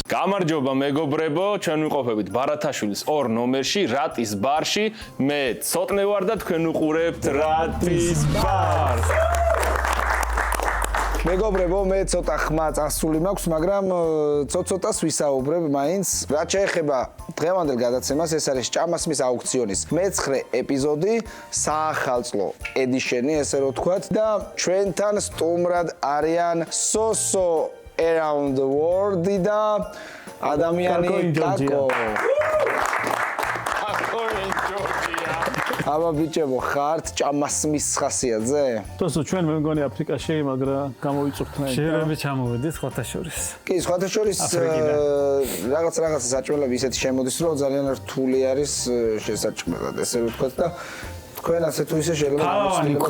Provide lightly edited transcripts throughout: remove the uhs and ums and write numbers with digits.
გამარჯობა მეგობრებო, ჩვენ ვიყოფებით ბარათაშვილის 2 ნომერში, რატის ბარში. მე ცოტნე ვარ და თქვენ უყურებთ რატის ბარს. მეგობრებო, მე ცოტა ხმა წასული მაქვს, მაგრამ ცოტ-ცოტას ვისაუბრებ მაინც. რაც შეეხება დღევანდელ გადაცემას, ეს არის ჭამასმის აუქციონის მე-9 ეპიზოდი, საახალწლო ედიშენი, ესე რომ ვთქვათ და ჩვენთან სტუმრად არიან Soso Around the World და ადამიანი კაკო. აბა ბიჭებო, ხართ ჭამასმის ხასიათზე? თოსო ჩვენ მე მგონი აფრიკაში, მაგრამ გამოვიწურთნაი. შეიძლება ჩამოვედით სხვათა შორის. კი, სხვათა შორის რაღაცა საჭმელები ისეთი შემოდის, რომ ძალიან რთული არის შესაჭმელად, ესე რომ ვთქვათ და თქვენ ასე თუ ისე შეიძლება გამოცდილებთ.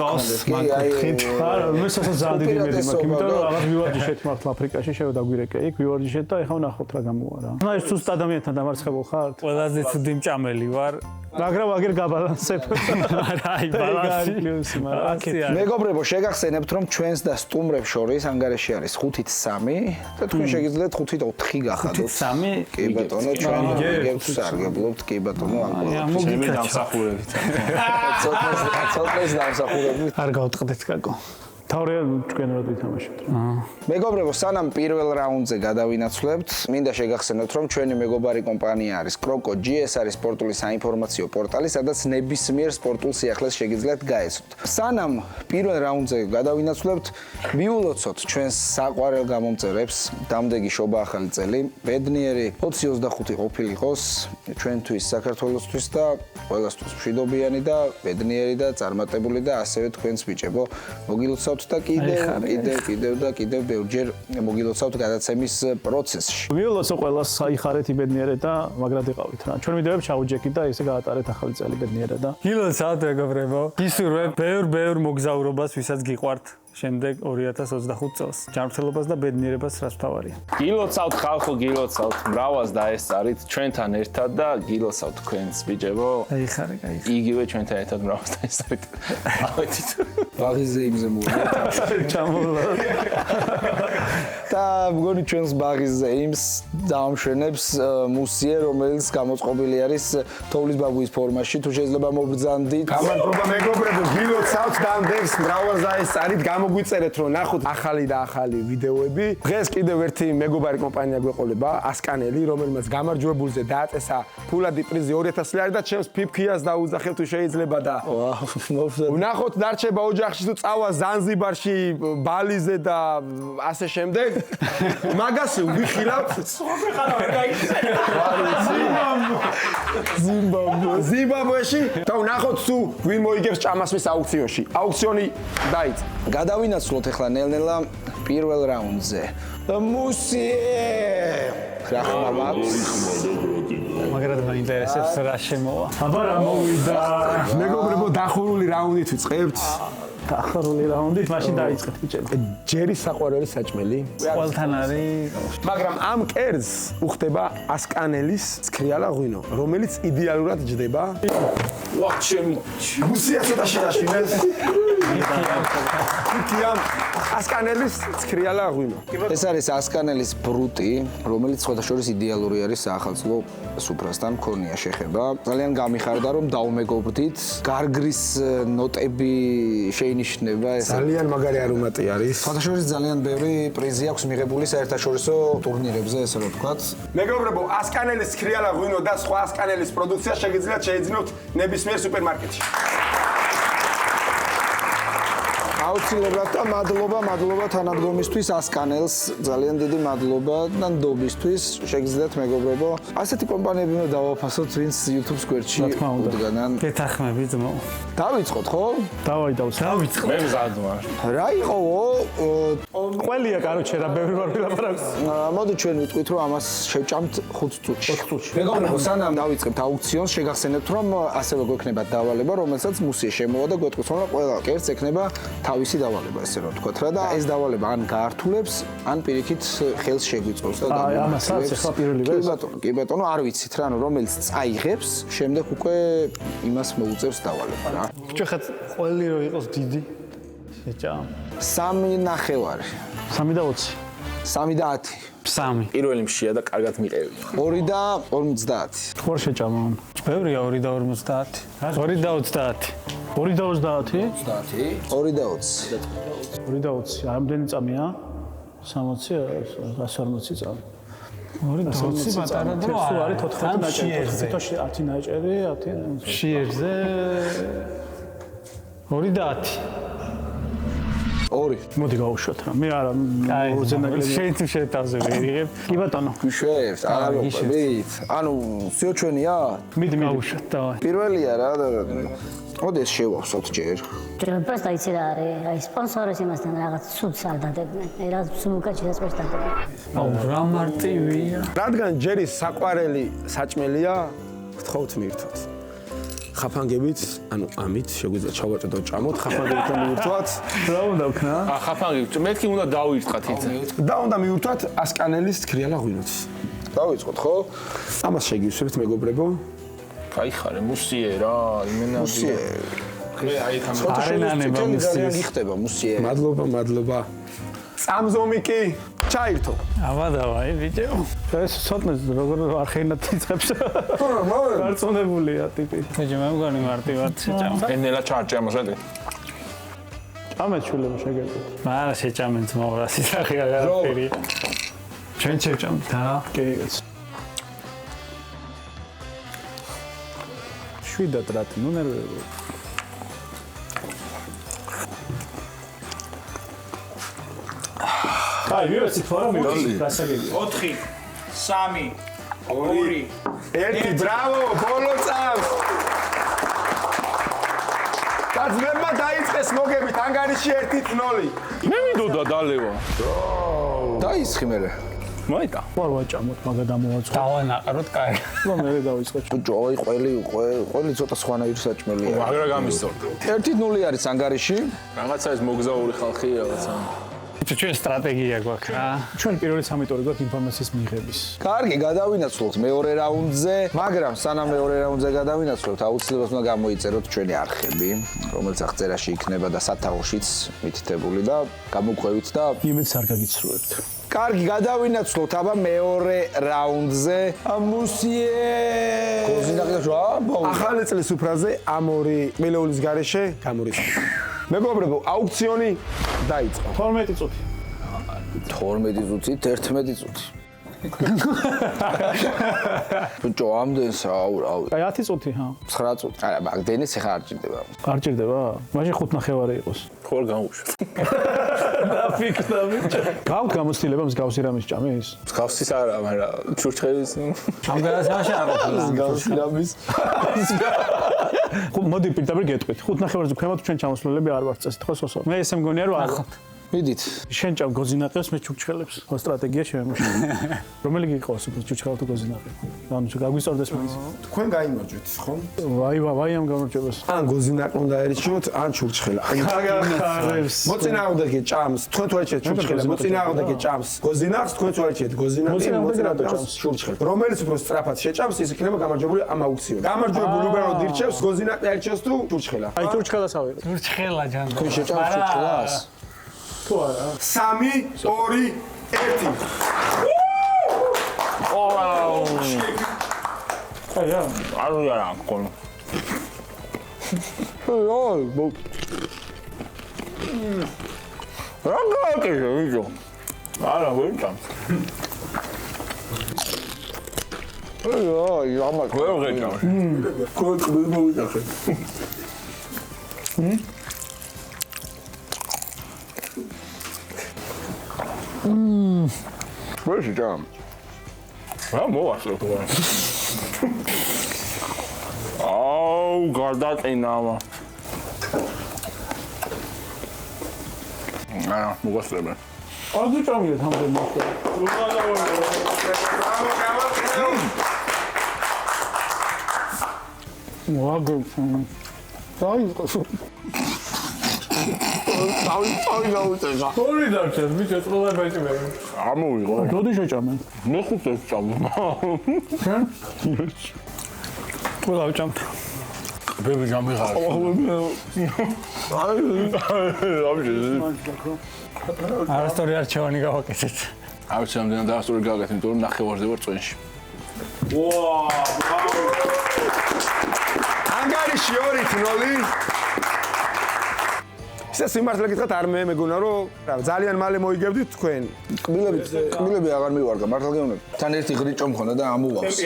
არა, მე სასაზრდელი იმედი მაქვს, იმიტომ რომ რაღაც ვივარჯიშეთ მართლა აფრიკაში, შევდაგვირეკე იქ, ვივარჯიშეთ და ეხლა ვნახოთ რა გამოვარა. რა ის თუს ადამიანთან დამარცხებულ ხართ? ყველაზე ცუდი მჭამელი ვარ. მაგრამ აგერ გაბალანსებ. აი, ბალანსი. მეგობრებო, შეგახსენებთ, რომ ჩვენს და სტუმრებს შორის ანგარიში არის 5-3 და თქვენ შეგიძლიათ 5-4 გახადოთ. 5-3? კი ბატონო, ჩვენ გიგებთ, სარგებლობთ, კი ბატონო, ამბობთ. ჩემი დამსახურებით. ცოტას დამსახურებით. არ გავტყდეთ კაკო. თავრე ჩვენ რა ვითამაშებთ. მეგობრებო, სანამ პირველ რაუნდზე გადავინაცვლებთ, მინდა შეგახსენოთ, რომ ჩვენი მეგობარი კომპანია არის Croco G, ეს არის სპორტული საინფორმაციო პორტალი, სადაც ნებისმიერ სპორტულ სიახლეს შეგიძლიათ გაეცოთ. სანამ პირველ რაუნდზე გადავინაცვლებთ, მივულოცოთ ჩვენს საყვარელ გამომწერებს, დამდეგი შობა ახალი წელი, ბედნიერი 2025 ყოფილიყოს ჩვენთვის, საქართველოსთვის და ყველასთვის მშვიდობიანი და ბედნიერი და წარმატებული და ასევე თქვენს ბიჭებო, მოგილოცავთ და კიდევ ბევრჯერ მოგილოცავთ გადაცემის პროცესში. მივულოცო ყველას საიხარეთ იბედნიერეთ და მაგრად იყავით რა. ჩვენ ვიდეოებს ჩაუჯექით და ესე გაატარეთ ახალი წელი ბედნიერად და გილოცავთ მეგობრებო. გისურვებ ბევრ მოგზაურობას, ვისაც გიყვართ. შემდეგ 2025 წელს ჯანმრთელობას და ბედნიერებას რაც თავარია. გილოცავთ ხალხო, გილოცავთ მრავალს დაესწარით ჩვენთან ერთად და გილოცავთ თქვენს ბიჭებო. აიხარე, გაიხარე. იგივე ჩვენთან ერთად მრავალს დაესწარით. ავეთით. ბაღიზე იმზე მოვიდა. ჩამოვლა. და მგონი ჩვენს ბაღიზე იმს დაამშვენებს მუსიე, რომელიც გამოწყობილი არის თოვლის ბაბუის ფორმაში. თუ შეიძლება მობრძანდით. გამარჯობა მეგობრებო, გილოცავთ დამდეგს მრავალს დაესწარით. მოგვიწერეთ რომ ნახოთ ახალი და ახალი ვიდეოები. დღეს კიდევ ერთი მეგობარი კომპანია გვეყოლება, ასკანელი, რომელმაც გამარჯვებულზე დააწესა ფულადი პრიზი 2000 ლარი და ჩემს ფიფქიას დაუძახებ თუ შეიძლება და ვნახოთ დარჩება ოჯახში თუ წავა ზანზიბარში, ბალიზე და ასე შემდეგ. მაგას ვიხილავთ. ზიმბაბვეში და ვნახოთ თუ ვინ მოიგებს ჭამასმის აუქციონში. აუქციონი დაიწყო. გადავინაცვლოთ ახლა ნელ-ნელა პირველ რაუნდზე. მუსიე! რა ხმა მაქვს? მაგრამ მაინტერესებს რა შემოვა. აბა რა მოვიდა? მეგობრებო, დახურული რაუნდით ვწყებთ. დახურული რაუნდით, მაშინ დაიწყეთ ბიჭები. ჯერი საყვარელი საჭმელი. ყველთან არის. მაგრამ ამ კერძს უხდება ასკანელის ცქრიალა ღვინო, რომელიც იდეალურად ჯდება. ვა, ჩემი მუსია ცოტა შეაშინეს. იქიამ ასკანელის ცქრიალა ღვინო. ეს არის ასკანელის ბრუტი, რომელიც სხვათა შორის იდეალური არის საახალწლო სუფრასთან მქონია შეხება. ძალიან გამიხარდა რომ დაუმეგობრდით. გარგრის ნოტები შეინიშნება ეს. ძალიან მაგარი არომატი არის. სხვათა შორის ძალიან ბევრი პრიზი აქვს მიღებული საერთაშორისო ტურნირებზე, ესე რომ ვთქვათ. მეგობრებო, ასკანელის ცქრიალა ღვინო და სხვა ასკანელის პროდუქცია შეგიძლიათ შეიძინოთ ნებისმიერ სუპერმარკეტში. აუცილებლად და მადლობა თანადგომისთვის ასკანელს, ძალიან დიდი მადლობა და ნდობისთვის. შეგიძლიათ მეგობრებო, ასეთი კომპანიები უნდა დავაფასოთ, ვინც YouTube-ს გვერდში უდგანან. გეთახმები ძმო. დავიწყოთ, ხო? დავიწყოთ. მე მზად ვარ. რა იყოო? ყველია, კაროჩე, რა ბევრი ვარ ვილაპარაკს. მოდი ჩვენ ვიტყვით, რომ ამას შევჭამთ 5 წუთში. მეგობრებო, სანამ დავიწყებთ აუქციონს, შეგახსენებთ, რომ ასევე გვექნება დავალება, რომელსაც მუსიე შემოვა და გვეტყვის, რომ ყველა კერძს ექნება თავისი დავალება, ესე რომ ვთქვათ რა და ეს დავალება ან გაართულებს, ან პირიქით ხელს შეგვიწევს და ამასაც ახლა პირველი ვეს. კი ბატონო, არ ვიცით რა, რომელიც წაიღებს, შემდეგ უკვე იმას მოუწევს დავალება რა. ბიჭო, ხა ყველი რო იყოს დიდი. შეჭამ. 3.5. 3 და 20. 3 და 10. 3. პირველი მშია და კარგად მიყევი. 2 და 50. ხوار შეჭამა. ბევრია 2 და 50. 2 და 30. 2 და 30? 2 და 20. 2 და 20. ამდენი წამია? 60, 140 წამი. 2 და 20 პატარა დრო სულ არის 14 ნაჭერი. ნაჭერი. 10 ნაჭერი, 10. შიერზე 2 და 10. 2. მოდი გავუშვათ რა. მე არა ორზე ნაკლები. შეიძლება ვერიღებ. კი ბატონო. გიშვებს, არ მოყვებით. ანუ სიოჩვენია? მიდი გავუშვათ დავай. პირველია რა და ოდეს შევავსოთ ჯერ. просто იცი რა არის, აი სპონსორის იმასთან რაღაც სულს არ დადებდნენ. აი რა სულკაჩიას ვერ დადებდნენ. აუ რა მარტივია. რადგან ჯერი საყვარელი საჭმელია, გთხოვთ მიირთვათ. ხაფანგებით, ანუ ამით შეგვიძლია ჩავაჭოთ და ჭამოთ, ხაფანგებით მიირთვათ. რა უნდა ვქნა? ხაფანგი, მეთქი უნდა დავირწყათ იცი. და უნდა მიირთვათ ასკანელის თქრიალა ღვინოც. დავიწყოთ, ხო? ამას შეგივსებთ მეგობრებო. გაიხარე, მუსიე რა, იმენა. მუსიე. აი თან არენანება მუსიეს. გიხდება მუსიე. მადლობა. წამზომი კი ჩაირთო. აბა დავაი ბიჭო. ეს ცოტნეს როგორ არხეინად იწყებს. გარწმუნებულია ტიპი. ბიჭო მე მგონი მარტივად შეჭამ. ენელა ჩარჭა მოსადი. ჭამეთ შვილებო შეგეძლოთ. მარა შეჭამენ ძმაურას ისახი აღარაფერია. ჩვენ შევჭამთ და კი, კაცო. 7 რატი, ნუ ნერვები. აი, ვიოცი თორა მივიწყი, გასაგებია. 4 3 2 ერთი ბრავო, ბოლო წამს. კაცებმა დაიწყეს მოგებით ანგარიში 1-0. მე მინდოდა დალევა. დაისხი მე. მოიტა. ვარ ვაჭამოთ, მაგა დამოვაწყო. დავანაყროთ კაი. რომ მე დავიწყო. ბიჭო, აი ყველი ცოტა სხვანაირი საჭმელია. აგრა გამისწორდა. 1-0 არის ანგარიში. რაღაცა ეს მოგზაური ხალხი რაღაცა. ბიჭო ჩვენ სტრატეგია გვაქვს რა. ჩვენ პირველი 3 ტური გვაქვს ინფორმაციის მიღების. კარგი, გადავინაცვლოთ მეორე რაუნდზე, მაგრამ სანამ მეორე რაუნდზე გადავინაცვლოთ, აუცილებლად უნდა გამოიწეროთ ჩვენი არხები, რომელიც აღწერაში იქნება და სათაურშიც მითითებული და გამოგვყვევით და იმედს არ გაგიცრუებთ. კარგი, გადავინაცვლოთ აბა მეორე რაუნდზე. მუსიე! გოზინაღია რა? ახალი წლის უფრაზე ამ ორი მილეულის გარეშე გამორიცხა. მეგობრებო, აუქციონი დაიწყო. 12 წუთი. 12 წუთით 11 წუთი. ბიჭო, ამდენს აუ. აი 10 წუთი, ჰა. 9 წუთი. არა, მაგდენის ხა არ ჭირდება. არ ჭირდება? მაშინ 5.5 იყოს. ხოლ გამუშვა. დაფიქრდა ბიჭო. გაქვს გამოცდილება მსგავსი რამის ჭამის? მსგავსის არა, მაგრამ ჩურჩხელის ამ გადასაშა არ ყოფილა. მსგავსი რამის. მოდი პირდაპირ გეტყვით. 5.5-ზე ქვემოთ ჩვენ ჩამოსვლელები არ ვართ წესი, ხო სოსო? მე ესე მგონია რომ არ ვართ. მიდით. შენ ჭამ გოზინაყებს, მე ჩურჩხელებს. ხო სტრატეგია შემოშვა. რომელი გიყავს უფრო ჩურჩხელა თუ გოზინაყი? ანუ გაგვისწორდეს მაგის. თქვენ გაიმარჯვეთ, ხო? ვაი ამ გამარჯვებას. ან გოზინაყი უნდა ერიშოთ, ან ჩურჩხელა. გაგახარებს. მოწინააღმდეგე ჭამს, თქვენ თუ არჩიეთ ჩურჩხელა, მოწინააღმდეგე ჭამს გოზინაყს, თქვენ თუ არჩიეთ გოზინაყი, მოწინააღმდეგე ჭამს ჩურჩხელს. რომელიც უფრო სწრაფად შეჭამს, ის იქნება გამარჯვებული ამ აუქციონში. გამარჯვებული უბრალოდ ირჩევს გოზინაყი არჩევს თუ ჩურჩხელა. აი ჩურჩხელას ავიღე. ჩურჩხელა ჯანდ. თქვენ შეჭამთ ჩურჩხელას? თუ არა. 3 2 1 აი რა. არა მქონი. რა გააკეთე ვიძო? არა ვერტამ. აი, ამა ვერ ვღეჭამ. კოლტ მოვიძახე. ვერ შეჭამ. რა მოვასწრო თუ არა. აუ, გარდაყინა ამა. არა, მოგასწრებენ. არ გიჭამიეთ ამდენ მოხდა. ვაგო. დაიწყო. თავი გაუწევდა. ორი დარჩეს, ბიჭო, წყლა ბაჭიმე. ამოვიღო. როდი შეჭამე? მე ხუთს წამო. შენ? ყველა ვჭამთ. ბები გამიღარ. არასწორი არჩევანი გავაკეთეთ. არც ამდენად არასწორი გავაკეთე, იმიტომ რომ ნახევარზე ვარ წვენში. ანგარიში 2-0. ისე სიმართლე გითხრათ არ მეგონა რომ ძალიან მალე მოიგებდით თქვენ. კბილები აღარ მივარგა, მართლა გეუბნები. თან ერთი ღრიჭო მქონდა და ამუვავს.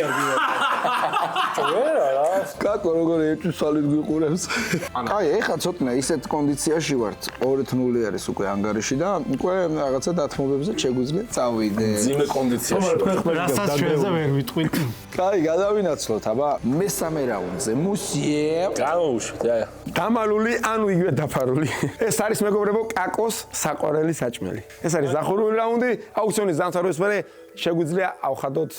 კაკო როგორ ერთი სალით გიყურებს. აი, ეხლა ცოტნა ისეთ კონდიციაში ვართ. 2-0 არის უკვე ანგარიში და უკვე რაღაცა დათმობებზე შეგვიძლია წავიდე. ძიმე კონდიციაში. რასაც ჩვენზე ვერ ვიტყვით. კაი, გადავინაცვლოთ, აბა. მესამე რაუნდზე მუსიე. გამოვუშვით, აი. დამალული ანუ იგივე დაფარული. ეს არის მეგობრებო კაკოს საყვარელი საჭმელი. ეს არის დახურული რაუნდი, აუქციონის დამთავრების მერე შეგვიძლია ავხადოთ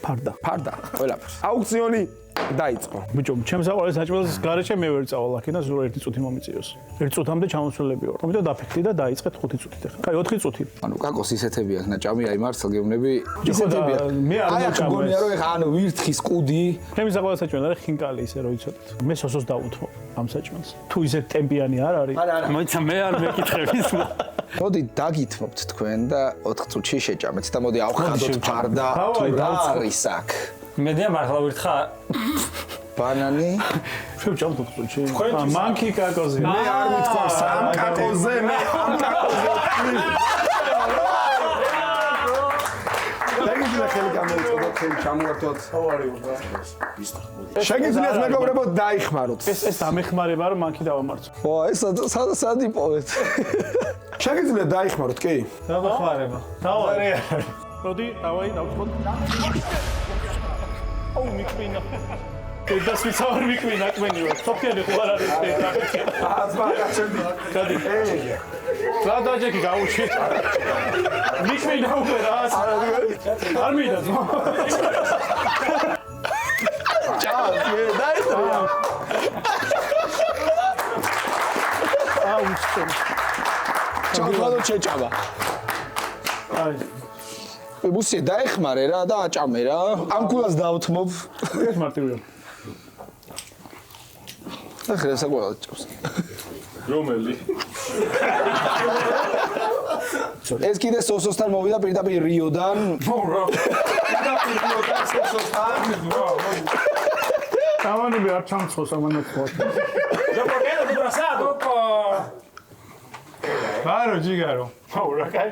ფარდა ყველაფერს. აუქციონი დაიწყო. ბიჭო, ჩემს საყვარელ საჭმელს გარეშე მე ვერ წავალ აქედან ზურა 1 წუთი მომიწიოს. 1 წუთამდე ჩამოსვლები ვარ. ამიტომ დაფიქრდი და დაიწყეთ 5 წუთით ახლა. კაი, 4 წუთი. ანუ კაკოს ისეთები აქვს ნაჭამი, აი მართლა გეუბნები. ისეთები აქვს. მე არ აი, მოჭამს. გონია რომ ეხა ანუ ვირთხის კუდი. ჩემი საყვარელი საჭმელი არის ხინკალი ისე რო იცოდეთ. მე სოსოს დავუთმო ამ საჭმელს. თუ ისე ტემპიანი არ არის. მოიცა მე არ მეკითხების. მოდი დაგითმობთ თქვენ და 4 წუთში შეჭამეთ და მოდი ავხადოთ ფარდა თუ რა არის აქ. მედია მართლა ვირთხა ბანანი. შევჭამთ 4 წუთში. მანკი კაკოზე. მე არ მithქვავს ამ კაკოზე, მე ამ კაკოზე. შეგიძლიათ ხელი გამოიწოდოთ, ხელი ჩამოვართოთ. შეგიძლიათ მეგობრებო დაიხმაროთ. ეს დამეხმარება რომ მანკი დავამარცხო. ვა, ეს სად იპოვეთ? შეგიძლიათ დაიხმაროთ, კი? დამახმარება. დავარი. მოდი, დავაი, დავთხოვ. აუ, მიკვინა. ეს ვიცავარ მიკვინა კმენი ვარ. სოფიანი ხო არ არის ეს. გადი. რა დაჯექი გაუჩი. მიკვინა უკვე რა. არ მინდა. აუ, ჩავხადოთ შეჭამა. აი, მუსიე დაეხმარე რა და აჭამე რა. ამ კულას დავთმობ. ეს მარტივია. ახლა საკუთარ ჭამს. რომელი? ეს კიდე სოსოსთან მოვიდა პირდაპირ რიოდან. დავანები არ ჩამცხოს ამან ხო. ბარო ჯიგარო. აუ რა კაი.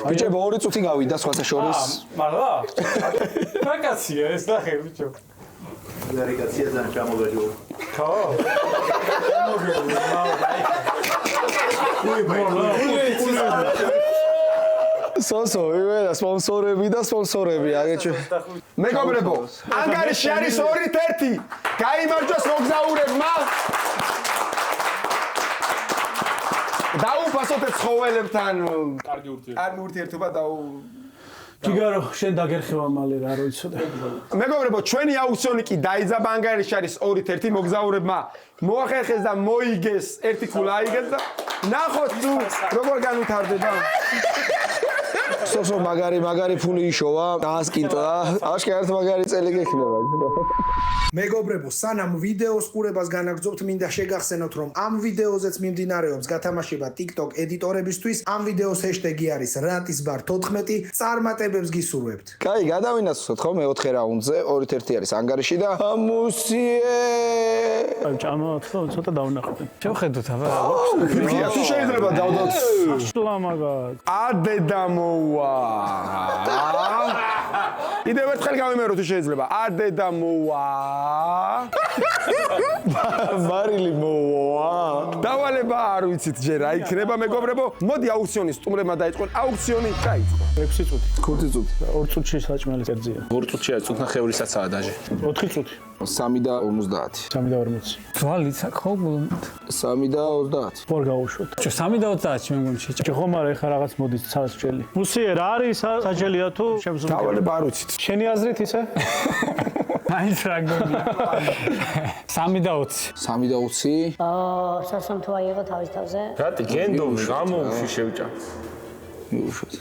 ბიჭო, 2 წუთი გავიდა სხვათა შორის. მართლა? რაკაცია ეს ნახე ბიჭო. რეგაცია ძალიან ჩამოგაჯო. ხო? სოსო, ვერა სპონსორები და სპონსორები აგეჩვე. მეგობრებო, ანგარიში არის 2-1. გაიმარჯვეს მოგზაურებმა. დაუფასოთ ეს ცხოველებთან. კარგი ურთიერთობა დაუ ჯიგარო, შენ დაგერხევა მალე რა რო იცოდე. მეგობრებო, ჩვენი აუქციონი კი დაიძაბა ანგარიში არის 2-1 მოგზაურებმა. მოახერხეს და მოიგეს, ერთი ქულა აიგეს და ნახოთ თუ როგორ განვითარდება. სოსო მაგარი ფული იშოვა, დაასკინტა. აშკარად მაგარი წელი გექნება. მეგობრებო, სანამ ვიდეოს ყურებას განაგრძობთ, მინდა შეგახსენოთ, რომ ამ ვიდეოზეც მიმდინარეობს გათამაშება TikTok ედიტორებისთვის. ამ ვიდეოს ჰეშტეგი არის ratisbar14. წარმატებებს გისურვებთ. კაი, გადავინაცვლოთ ხოლმე 4 რაუნდზე, 2-1 არის ანგარიში და მუსიე. აი, ჭამოთ, ცოტა დავნახოთ. შევხედოთ აბა. ფიქრია, თუ შეიძლება დავდოთ. შლა მაგათ. ადე დამოვა. კიდევ ერთხელ გავიმერო თუ შეიძლება. ადე დამოვა. მარილი მოვა. დავალება არ ვიცით ჯერ რა იქნება მეგობრებო. მოდი აუქციონის სტუმრებმა დაიწყონ. აუქციონი დაიწყო. 6 წუთი. 5 წუთი. 2 წუთში საჭმელი წერძია. 2 წუთში არის წუთნახევრისაცაა დაჟე. 4 წუთი. 3 და 50. 3 და 40. ძვალიც აქ ხო გულმოთ. 3 და 30. ვარ გავუშვოთ. ჩო 3 და 30-ში მე მგონი შეჭა. ჯო ხომ არა ეხა რაღაც მოდის საჭელი. მუსიე რა არის საჭელია თუ შემზრუნდა. დავალება არ ვიცით. შენი აზრით ისე? მაინც რა გონია. 3 და 20. 3 და 20. სასამ თუ აიღო თავის თავზე. რატი გენდომი გამოვში შევჭა. მიუშვით.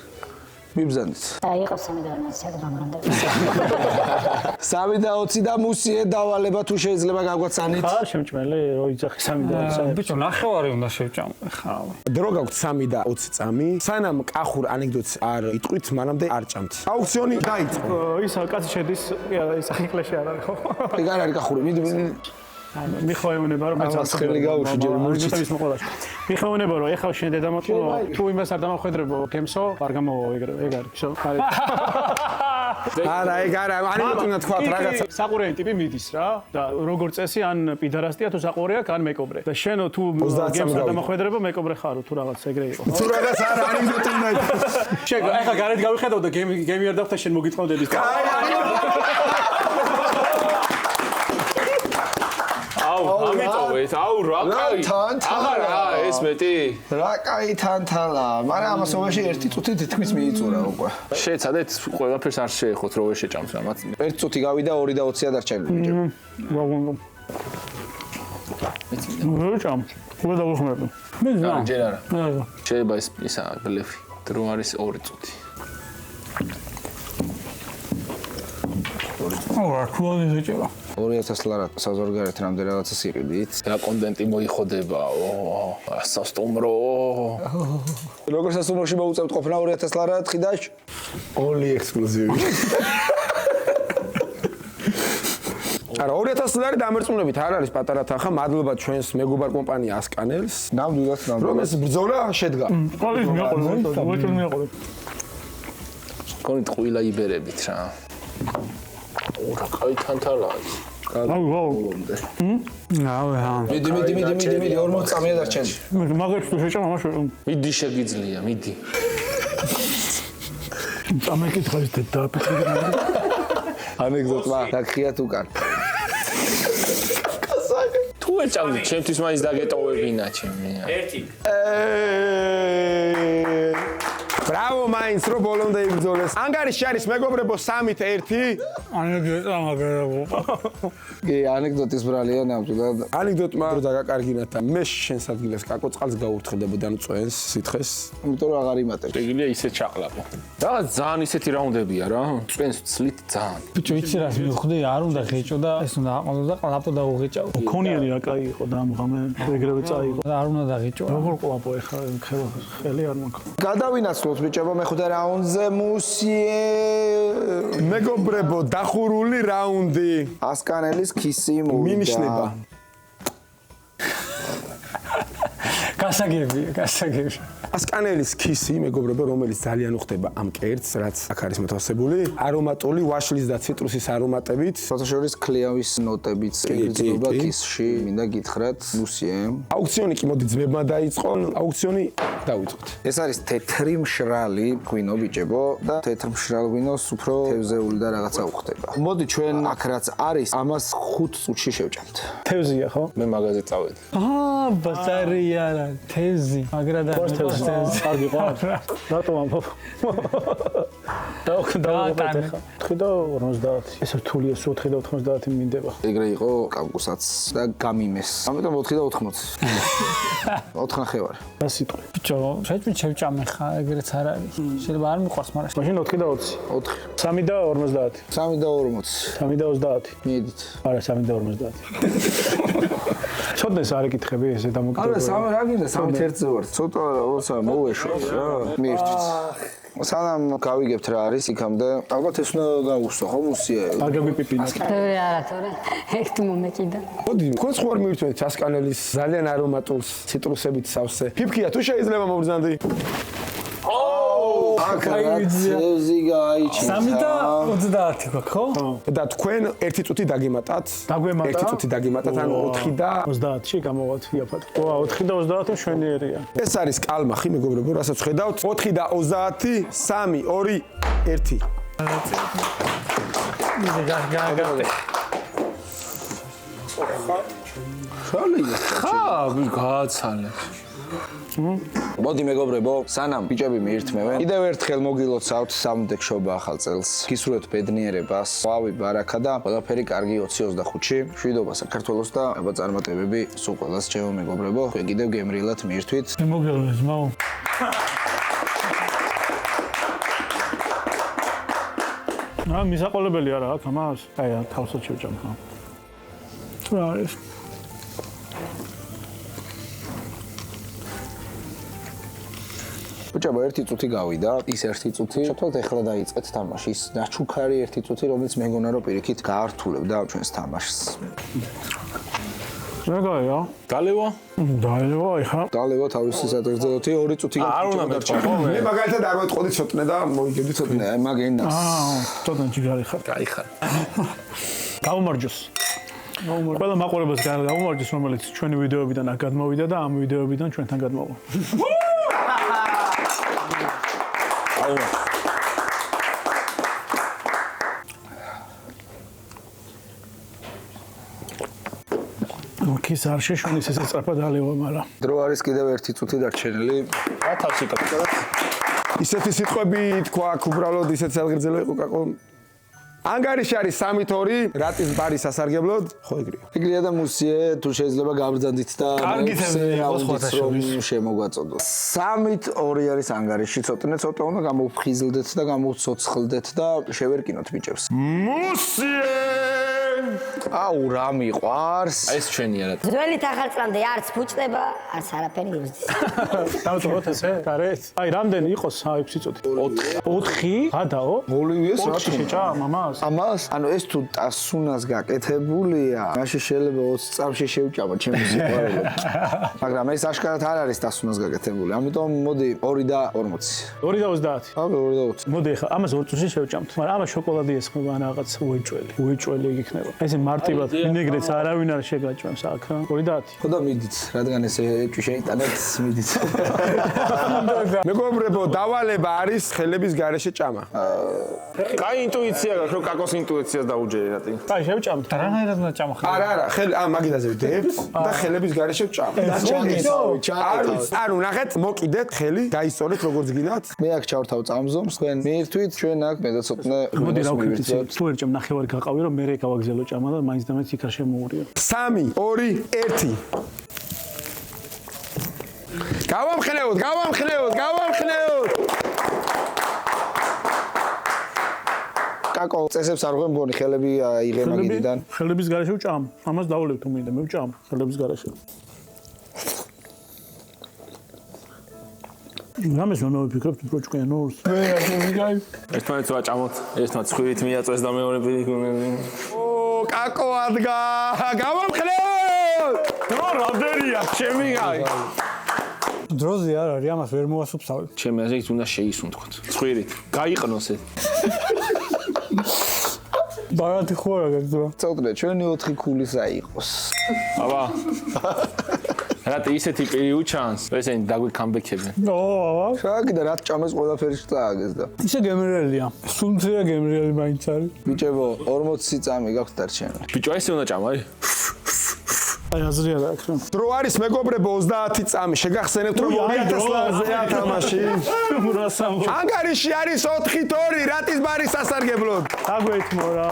მიბზანდით. აი იყო 3-20 გამრამდე. 3-20 და მუსიე დავალება თუ შეიძლება გაგვაცანით. ხარ შემჭმელი რო იძახი 3-20. ბიჭო, ნახევარი უნდა შევჭამ. ხა. დრო გაქვთ 3-20 წამი. სანამ კახურ ანეკდოტს არ იტყვით, მანამდე არ ჭამთ. აუქციონი დაიწყო. ის კაცი შედის ის ახიკლეში არ არის ხო? ეგ არ არის კახური. მიდი მიხოეუნება რომ მეც ახალი გაუშვი ჯერ მურჩით. მიხოეუნება რომ ეხლა შენ დედამოწმო თუ იმას არ დამახვედრებო გემსო არ გამოვა ეგ არის შო არის არა ეგ არა არ უნდა თქვა რაღაცა საყურიანი ტიპი მიდის რა და როგორ წესი ან პიდარასტია თუ საყურია ან მეკობრე და შენო თუ გემს არ დამახვედრებო მეკობრე ხარო თუ რაღაც ეგრე იყო თუ რაღაც არა ანეკდოტი უნდა შენ ეხლა გარეთ გავიხედავ და გემი არ დავხდა შენ მოგიტყოდების ამიტოვეთ, რა კაი. აღარა ეს მეტი. რა კაი თანთალა, მაგრამ ამასობაში ერთი წუთი თითქმის მიიწურა უკვე. შეეცადეთ ყველაფერს არ შეეხოთ რო ვერ შეჭამს რამაც. ერთი წუთი გავიდა 2:20-ია დარჩენილი ბიჭო. რა ჭამ? უკვე დავუხმები. მე არა, ჯერ არა. შეიძლება ისა ბლეფი. დრო არის 2 წუთი. რა ქუანი შეჭება. 2000 ლარა საზღვარგარეთ რამდენ რაღაცა სიყიდით. რა კონტენტი მოიხოდებაო. სასტუმრო. როგორ სასტუმროში მოუწევთ ყოფნა 2000 ლარა თხიდაშ? ოლი ექსკლუზივი. არა 2000 ლარი დამერწმუნებით არ არის პატარა თანხა, მადლობა ჩვენს მეგობარ კომპანია ასკანელს. ნამდვილად რომ ეს ბრძოლა შედგა. ყოველ მიაყოლე. კონით ყვილა იბერებით რა. რა კაი თანთალაა. მიდი 40 წამია დარჩენილი. მაგებს თუ შეჭამ ამაში. მიდი შეგიძლია, მიდი. წამეკითხა ის დედაფი. ანეკდოტა დაგხიათ უკან. თუ ეჭამდი, ჩემთვის მაინც დაგეტოვებინა ჩემი. ერთი. ბრავო მაინც რო ბოლომდე იბრძოლეს. ანგარიში არის მეგობრებო 3-1. ანეკდოტა მაგარებო. კი, ანეკდოტის ბრალია ნამდვილად. ანეკდოტმა რო დაგაკარგინათ და მე შენს ადგილას კაკო წყალს გაურთხებდა და წვენს სითხეს. იმიტომ რომ აღარ იმატებ. ეგრეა ისე ჩაყლაპო. რაღაც ძალიან ისეთი რაუნდებია რა. წვენს ცლით ძალიან. ბიჭო, იცი რას მივხვდი, არ უნდა ღეჭო და ეს უნდა აყოლო და ყლაპო დაუღეჭაო. ქონიანი რა კაი იყო და ამ ღამე ეგრევე წაიღო. არ უნდა დაღეჭო. როგორ ყლაპო ეხლა ხელი არ მაქვს. გადავინაცვლოთ ბიჭებო მეხუთე რაუნდზე მუსიე. მეგობრებო დახურული რაუნდი. ასკანელის ქისი მოვიდა. მინიშნება. გასაგები. ასკანელის ქისი, მეგობრებო, რომელიც ძალიან უხდება ამ კერძს, რაც აქ არის მოთავსებული, არომატული ვაშლის და ციტრუსის არომატებით, ფოტოშორის ქლიავის ნოტებით იგრძნობა ქისში. მინდა გითხრათ, მუსიემ. აუქციონი კი მოდი ძმებმა დაიწყო, აუქციონი დავიწყოთ. ეს არის თეთრი მშრალი ღვინო ბიჭებო და თეთრ მშრალ ღვინოს უფრო თევზეული და რაღაცა უხდება. მოდი ჩვენ აქ რაც არის, ამას 5 წუთში შევჭამთ. თევზია ხო? მე მაგაზე წავედი. ბაზარია რა, თევზი, მაგრა და კარგი ყავს. რატომ ამბობ? დავუყეთ ახლა. 50 ეს რთულია, 490 მინდება. ეგრე იყო კავკუსაც და გამიმეს. ამიტომ 480. 4 ნახევარი. რა სიტყვი? ბიჭო, შევჭამე ხა, ეგრეც არ არის. შეიძლება არ მიყვარს, მაგრამ მაშინ 420. 4. 3 და 50. 3 და 40. 3 და 30. მიედით. არა 3 და 50. ცოტნეს არ ეკითხები ესე დამოკიდებული. არა, სამი რა გინდა 3-1-ზე ვარ. ცოტა როცა მოვეშვით რა. მიერთვით. სანამ გავიგებთ რა არის იქამდე, ალბათ ეს უნდა გაუსვა ხო მუსიე. არ გაგვიპიპინა. არა თორე ეგ თუ მომეჭიდა. მოდი, თქვენს ხوار მივირთვით ასკანელის ძალიან არომატულ ციტრუსებით სავსე. ფიფქია თუ შეიძლება მობრძანდი? თევზი გაიჩინე. 3 და 30 გვაქვს, ხო? და თქვენ 1 წუთი დაგემატათ. დაგვემატა? 1 წუთი დაგემატათ, ანუ 4 და 30-ში გამოვათ იაფად. 4 და 30 მშვენიერია. ეს არის კალმახი, მეგობრებო, რასაც ხედავთ. 4 და 30, 3, 2, 1. ხა, გააცალე. მოდი მეგობრებო, სანამ ბიჭები მიირთმევენ, კიდევ ერთხელ მოგილოცავთ სამდექშობა ახალ წელს. გისურვებთ ბედნიერებას, ყვავი, ბარაკა და ყველაფერი კარგი 2025-ში. მშვიდობა საქართველოს და აბა წარმატებები სულ ყველას ჩემო მეგობრებო. თქვენ კიდევ გემრიელად მიირთვით. მე მოგიყვეს, მაო. მისაყოლებელი არა აქ ამას? აი, თავსაც შევჭამ. თუ რა არის? ბიჭებო, ერთი წუთი გავიდა, ის ერთი წუთი. შევთვალთ ეხლა დაიწყეთ თამაში. ის ნაჩუქარი ერთი წუთი, რომელიც მე მგონა რომ პირიქით გაართულებდა ჩვენს თამაშს. რაგაა? დალევა? დალევა ეხა. დალევა თავისი სადღეგრძელოთი 2 წუთი არ უნდა მერჩა ხო? მე მაგალითად არ ვეთყოდი ცოტნე და მოვიგებდი ცოტნე. მე მაგენას. ცოტა ჯიგარი ხარ. კაი ხარ. გაუმარჯოს. ყველა მაყურებელს გაუმარჯოს, რომელიც ჩვენი ვიდეოებიდან აქ გადმოვიდა და ამ ვიდეოებიდან ჩვენთან გადმოვა. ის არ შეშონის ესე სწრაფად დალევა, მაგრამ დრო არის კიდევ ერთი წუთი დარჩენილი. რა თავს იკეთებ? ისეთი სიტყვები თქვა აქ უბრალოდ ისეთ სადგრძელო იყო კაკო. ანგარიში არის 3-2 რატის ბარის სასარგებლოდ, ხო ეგრეა. ეგრეა და მუსიე თუ შეიძლება გავბრძანდით და კარგი თემები იყოს სხვათა შორის. შემოგვაწოდოს. 3-2 არის ანგარიში, ცოტნე უნდა გამოვფხიზლდეთ და გამოვცოცხლდეთ და შევერკინოთ ბიჭებს. მუსიე! აუ რა მიყვარს? ეს ჩვენია რა. ძველით ახალწლამდე არც ფუჭდება, არც არაფერი იზრდის. დავწოვოთ ესე, გარეთ. აი, რამდენი იყოს 6 წუთი? 4. გადაო? მოლივიეს რა თქმა უნდა. შეჭა მამას? ამას, ანუ ეს თუ ტასუნას გაკეთებულია, მაშინ შეიძლება 20 წამში შევჭამა ჩემი სიყვარული. მაგრამ ეს აშკარად არ არის ტასუნას გაკეთებული. ამიტომ მოდი 2 და 40. 2 და 30. აბა 2 და 20. მოდი ახლა ამას 2 წუთში შევჭამთ. მაგრამ ამას შოკოლადი ესხმება ან რაღაც უეჭველი. უეჭველი იქნება. ესე მარტივად ვინეგრეტს არავინ არ შეგაჭმევს აქ. 2 და 10. ხო და მიდით, რადგან ესე ეჭვი შეიტანეთ, მიდით. მეგობრებო, დავალება არის ხელების გარეშე ჭამა. კაი ინტუიცია გაქვს, რომ კაკოს ინტუიციას დაუჯერე რატი. აი, შევჭამთ. რანაირად უნდა ჭამო ხა? არა, მაგიდაზე ვდებთ და ხელების გარეშე ჭამა. ანუ ნახეთ, მოკიდეთ ხელი, გაისწორეთ როგორც გინდათ. მე აქ ჩავრთავ წამზომს, თქვენ მიირთვით, ჩვენ აქ მე და ცოტნე მოდი რა ვქნით, თუ ერჭამ ნახევარი გაყავი, რომ მე გავაგზელო ჭამა და მაინც და მაინც იქ არ შემოურია. 3, 2, 1. გავამხნევოთ. კაკო, წესებს არ ღვენ მგონი, ხელები იღე მაგიდიდან. ხელების გარეშე ვჭამ. ამას დავოლებ თუ მინდა, მე ვჭამ ხელების გარეშე. რამეს უნდა ვიფიქრებ უფრო ჭკვიანურს? მე ასე ვიგай. ერთმანეთს ვაჭამოთ, ერთმანეთს ცხვირით მიაწვეს და მეორე პირიქით. კაკო ადგა. გავამხნევოთ. ნუ რამდენია, ჩემი გაი. დროზე არ არის, ამას ვერ მოვასუფსავებ. ჩემი აზრით უნდა შეისუნთქოთ. ცხვირით, გაიყნოს ეს. ბარათი ხო არა გაგძვა. ცოტნე, ჩვენი 4 ქულისა იყოს. აბა. რატი ისეთი პირი უჩანს, ესენი დაგვიქამბექებენ. შაგიდა რა ჭამეს ყველაფერი წააგეს და. ისე გემრიელია. სულმცირე გემრიელი მაინც არის. ბიჭებო, 40 წამი გაქვთ დარჩენილი. ბიჭო, ესე უნდა ჭამ, აი. აი, აზრი არა აქვს. დრო არის მეგობრებო 30 წამი. შეგახსენებთ რომ 2000 ლარზეა თამაში. ანგარიში არის 4-2 რატის ბარის სასარგებლოდ. დაგვეთმო რა.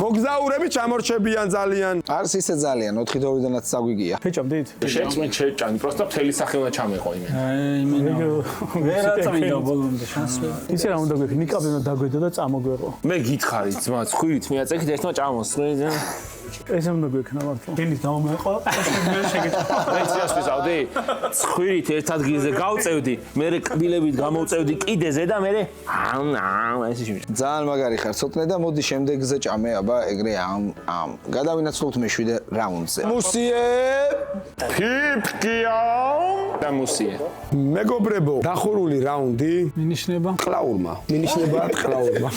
მოგზაურები ჩამორჩებიან ძალიან. არც ისე ძალიან 4-2-დანაც საგვიგია. შეჭამდით? შეჭამი, პროსტა მთელი სახე უნდა ჩამეყო იმენ. ვერა წამიდა ბოლომდე შანსი. იცი რა უნდა გვექი, ნიკაპი უნდა დაგვედო და წამოგვეყო. მე გითხარი ძმა, ცხვირით მიაწექით ერთმა ჭამოს. ესე უნდა გვექნა მართლა. გენით დავმეყო, მე შეგეჭდა. მე ციას ვიზავდი, ცხვირით ერთ ადგილზე გავწევდი, მე კბილებით გამოვწევდი კიდეზე და მე ესე შემიძლია. ძალიან მაგარი ხარ, ცოტნე და მოდი შემდეგზე ჭამე, აბა, ეგრე ამ. გადავინაცვლოთ მე-7 რაუნდზე. მუსიე! ფიფკია და მუსიე. მეგობრებო, დახურული რაუნდი მინიშნება ყლაურმა. მინიშნება ყლაურმა.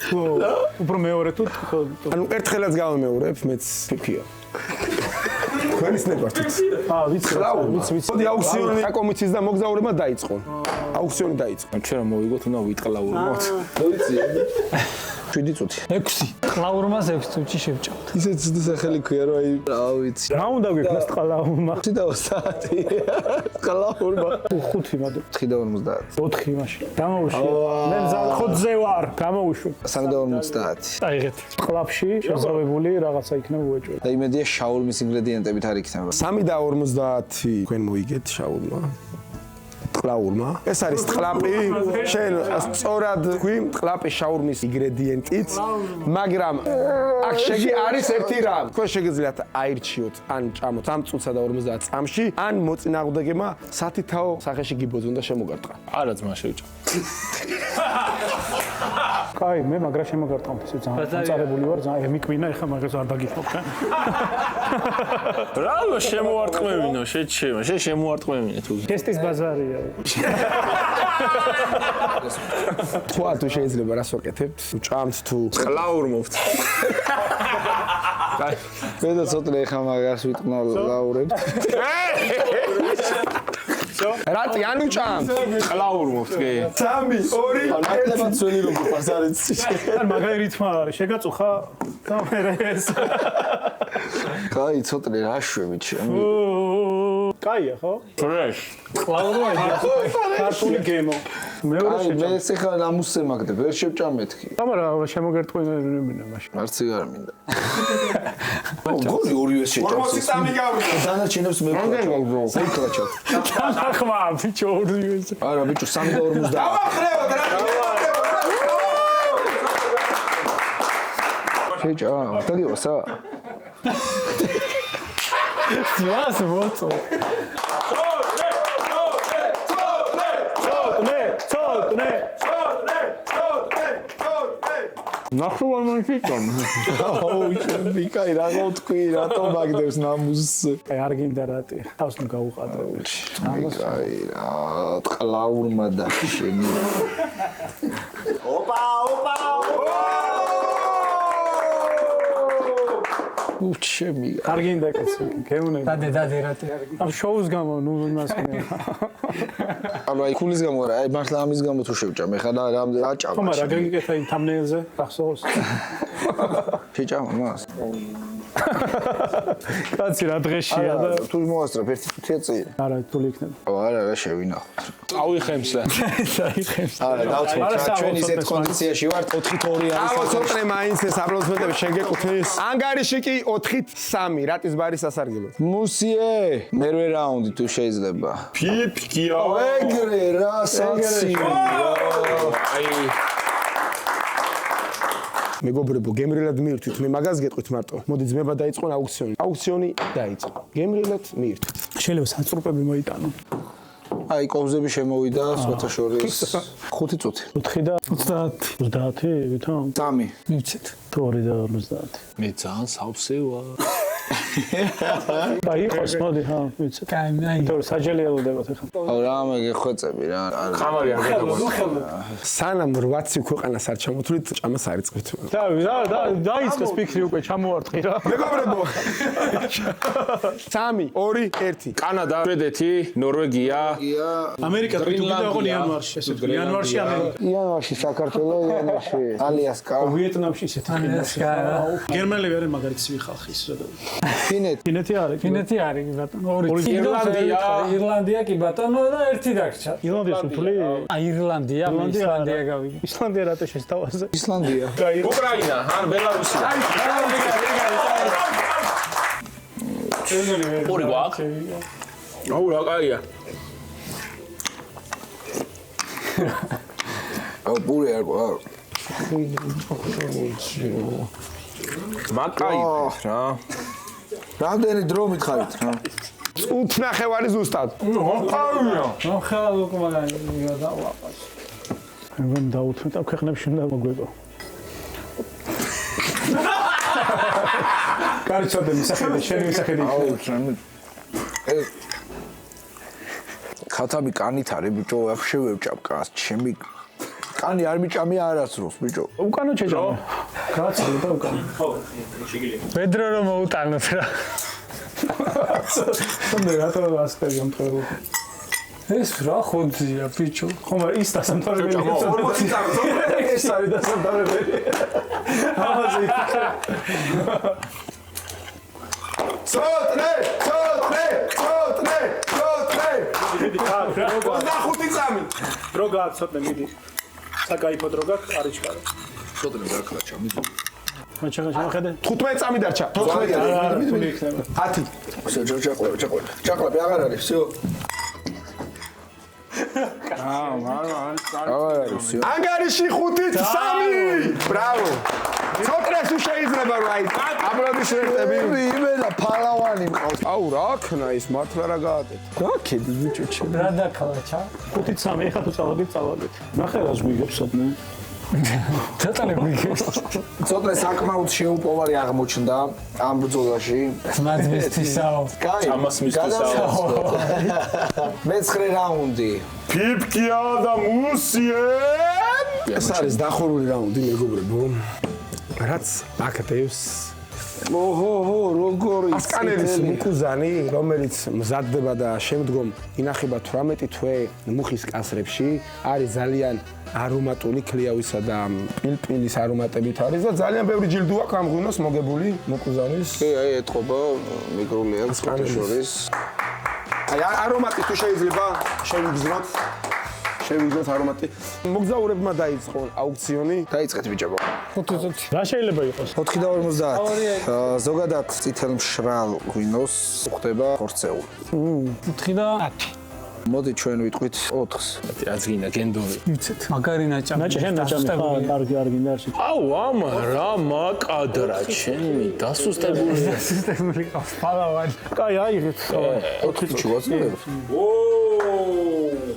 უფრო მეორე თუ ანუ ერთხელაც გავამეორებ, მეც ფიფია. თქვენის ნებართით. ვიცი, ვიცი. მოდი აუქციონი აკომიცის და მოგზაურებმა დაიწყო. აუქციონი დაიწყო. ჩვენ რომ მოვიგოთ, უნდა ვიტყლაუროთ. ვიცი. 7 წუთი. 6. ყლაურმას 6 წუთში შევჭამთ. ისე ცუდი სახელი ქვია, რომ აი, რა ვიცი. რა უნდა გვექნას ყლაურმა? 5 და 30. ყლაურმა. 5 მოდო. 4 და 50. 4 მაშინ. გამოვუშვი. მე ხოთზე ვარ. გამოვუშვი. 3 და 50. აიღეთ. ყლაფში შეზავებული რაღაცა იქნება უეჭველი. და იმედია შაურმის ინგრედიენტებით არ იქნება. 3 და 50 თქვენ მოიგეთ შაურმა. ყლაურმა. ეს არის ტყლაპი, შენ სწორად თქვი, ტყლაპის შაურმის ინგრედიენტიც, მაგრამ აქ არის ერთი რამ. თქვენ შეგიძლიათ აირჩიოთ, ან ჭამოთ ამ წუთსა და 50 წამში, ან მოწინააღმდეგემა სათითაო სახეში გიბოძონ და შემოგარტყა. არა ძმა შევჭა. კაი, მე მაგრა შემოგარტყამთ ესე ძალიან წარებული ვარ, ძალიან მიკვინა, ეხლა მაგას არ დაგიხმობ ხა. რა შემოარტყმევინო, შენ შემოარტყმევინე თუ. ტესტის ბაზარია. თქვა თუ შეიძლება რას ვაკეთებთ? ჭამთ თუ ყლაურმობთ. მე და ცოტა ეხა მაგას ვიტყნა ლაურებს. რატი ანუ ჭამთ? ყლაურმობთ კი. 3 2 ნაკლებად ძველი რომ გიყვარს არის. ან მაგარი რითმა არის, შეგაწუხა კამერას. კაი, ცოტა რა შვებით შემი. კაია ხო? ფრეშ. ყლაურმა ქართული გემო. მეორე აი, მე ეხლა ამუსე მაგდე, ვერ შევჭამეთქი. ამარა შემოგერტყვინებინა მაშინ. არც არ მინდა. გოლი ორივე შეჭამს. 40 წამი გავიდა. დანარჩენებს მე ვქო. საიკლაჩად. ახლა ბიჭო ორივე. არა, ბიჭო 3 და 50. დავახრევოთ რა. შეჭამ, დაგიოსა. ძვას მოწო. ნახო ამ ფიქრობ. აუ, ვიკაი რა გოთქვი, რატო მაგდებს ნამუს. აი არ გინდა რატი. თავს ნუ გაუყადო. ვიკაი რა, ყლაურმა და შენი. ოპა. უჩემი. არ გინდა კაცი, გეუნე. დადე რატი არ გინდა. ამ შოუს გამო ნუ იმას მე. ანუ აი ქულის გამო რა, აი მართლა ამის გამო თუ შევჭამ, ეხლა რა აჭამა. ხომ რა გიგეკეთა იმ თამნეილზე, ახსოვს. შეჭამა მას. კაცი რა დღეშია და თუ მოასწრებ ერთი წუთია წინ. არა, თუ იქნება. არა, შევინახოთ. წავიხემს და. საიხემს. არა, დავწერ, ჩვენ ისეთ კონდიციაში ვართ 4-2 არის. ავო ცოტნე მაინც ეს აპლოდისმენტები შეგეკუთვნის. ანგარიში კი 4-3 რატის ბარის სასარგებლოდ. მუსიე, მერვე რაუნდი თუ შეიძლება. ფიფკია. ეგრე რა საცი. აი მეგობრებო, გემრიელად მიირთვით, მე მაგას გეტყვით მარტო. მოდი ძმება დაიწყონ აუქციონი. აუქციონი დაიწყო. გემრიელად მიირთვით. შეიძლება საწურპები მოიტანო. აი, კოვზები შემოვიდა, სხვათა შორის 5 წუთი. 4 და 30. 30 ვითომ? 3. მივცეთ. 2 და 50. მე ძალიან სავსე ვარ. აი, ხოს მოდი, ხა, მივცეთ. კაი, თორე საჯელი ელოდებათ ახლა. აუ, რა მე ხვეწები რა. ხამარი არ გადაგვა. სანამ 8 ქვეყანას არ ჩამოთვლით, ჭამას არ იწყებთ. დაიწყეს ფიქრი უკვე ჩამოვარტყი რა. მეგობრებო. 3 2 1 კანადა, შვედეთი, ნორვეგია, ამერიკა თვითონ იანვარში, ესე ვთქვი, იანვარში ამერიკა. იანვარში საქართველო, იანვარში ალიასკა. ვიეტნამში ისეთ ალიასკა. გერმანელი ვერენ მაგალითი ხალხი ის რა. ფინეთი არის ბატონო. ორი ირლანდია კი ბატონო და ერთი დაგჭა. ირლანდია სუფლი? აი ირლანდია გავიგე. ისლანდია რატო შეესთავაზე? ისლანდია. უკრაინა, ან ბელარუსი. ორი გვაქვს? აუ რა კაია. აუ პური არ გვაქვს. მაკაი რა. რამდენი დრო მითხარით რა? წუთ ნახევარი ზუსტად. ნუ ხელ უკვე მაგარი დავაყოს. მე დაუთმე და ქვეყნებში უნდა მოგვეპო. კარჩოდე მსახედი, შენი მსახედი. აუ, ეს ქათამი კანით არის ბიჭო, ვაფშე ვევჭამ კანს, ჩემი კანი არ მიჭამია არასდროს ბიჭო. უკანო შეჭამე. კაცი და უკანო. ხო, შეგიძლია. ვედრო რომ მოუტანოთ რა. სამდე რატო ასწრები ამთხოვრო. ეს რა ხოძია ბიჭო. ხომ ის დასამთავრებელი. 40 წამი. ეს არის დასამთავრებელი. ამაზე. ცოტნე. 25 წამი. დრო გააცოტნე მიდი. საკაიფო დრო გაქვს არიჩკარო. ცოტნე დაკლა ჩამიდო. მოჩახედე. 15 წამი დარჩა. 14 მიდი იქნება. 10. ჩაყლა, აღარ არის, всё. ანგარიში 5-3. ბრავო. ცოტნეს თუ შეიძლება რომ აი აპლოდისმენტები. იმენა ფალავანი მყავს. აუ რა ქნა ის მართლა რა გააკეთე. გაქედი ბიჭო. რა დაქალაჩა? 5-3 ეხა თუ წავაგეთ. ნახე რას გვიგებს სოფნე. ცოტანე გვიგებს. ცოტნე საკმაოდ შეუპოვარი აღმოჩნდა ამ ბრძოლაში. მადმისთვისაო. ამას მისთვისაო. მეცხრე რაუნდი. ფიფკია და მუსიე. ეს არის დახურული რაუნდი მეგობრებო. რაც აკეთებს ოჰო, როგორი ასკანელის მუქუზანი, რომელიც მზადდება და შემდგომ ინახება 18 თვე მუხის კასრებში, არის ძალიან არომატული ქლიავისა და პილპილის არომატებით არის და ძალიან ბევრი ჯილდო აქვს ამ ღვინოს მოგებული მუქუზანის. კი, აი ეთყობა მიკროლეაქს შორის. აი არომატი თუ შეიძლება შევიგზნოთ. შევიგზნოთ არომატი. მოგზაურებმა დაიწყო აუქციონი. დაიწყეთ ბიჭებო. 5-5. რა შეიძლება იყოს? 4.50. ზოგადად წითელ მშრალ ღვინოს ხდება ხორცეული. 4-10. მოდი ჩვენ ვიტყვით 4-ს. აზგინა გენდური. ვიცით. მაგარი ნაჭამი. ნაჭამი კარგი არ გინდა არ შეიძლება. აუ ამა რა მაკადრა ჩემი დასუსტებული. სისტემური ყავს ფალავანი. კაი აიღეთ. 4-ს ჩუვაწნებთ.